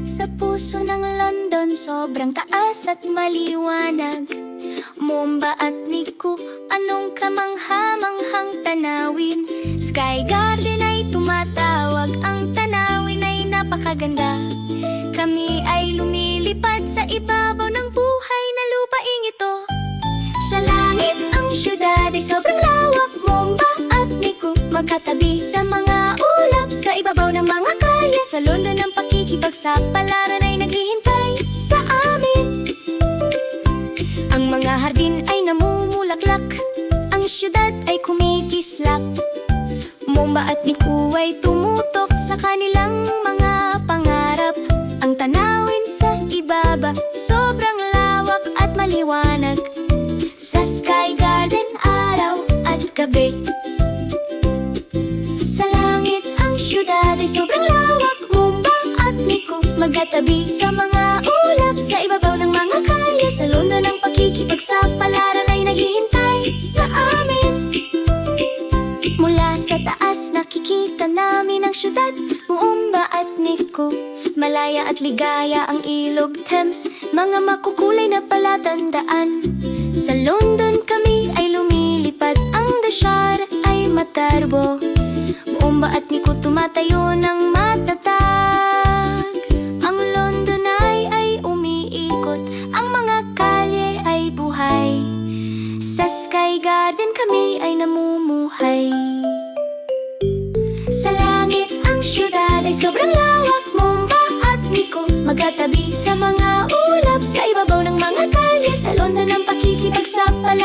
Sa puso ng London, sobrang taas at maliwanag. Momba at Niku, anong kamangha-manghang tanawin? Sky Garden ay tumatawag, ang tanawin ay napakaganda. Kami ay lumilipad sa ibabaw ng buhay na lupaing ito. Sa langit ang syudad ay sobrang lawak. Momba at Niku, magkatabi sa mga ulap, sa ibabaw ng mga kalye. Sa London ang pakikipagsapalaran ay naghihintay sa amin. Ang mga hardin ay namumulaklak, ang syudad ay kumikislap. Momba at Niku ay tumutok sa kanilang mga pangarap. Ang tanawin sa ibaba, sobrang lawak at maliwanag. Sa Sky Garden, araw at gabi. Sa langit ang syudad ay sobrang lawak. Momba at Niku, magkatabi sa mga ulap, sa ibabaw ng mga kalye. Sa London ang pakikipagsapalaran ay naghihintay sa amin. Mula sa taas nakikita namin ang syudad. Momba at Niku, malaya at ligaya ang ilog Thames, mga makukulay na palatandaan. Sa London kami ay lumilipad, ang Dashar ay matarbo. Momba at Niku tumatayo ng matatag. Ang London ay umiikot, ang mga kalye ay buhay. Sa Sky Garden kami ay namumuhay. Sa langit ang syudad ay sobrang lawak. Momba at Niku, magkatabi sa mga ulap, sa ibabaw ng mga kalye. Sa London ang pakikipagsapalaran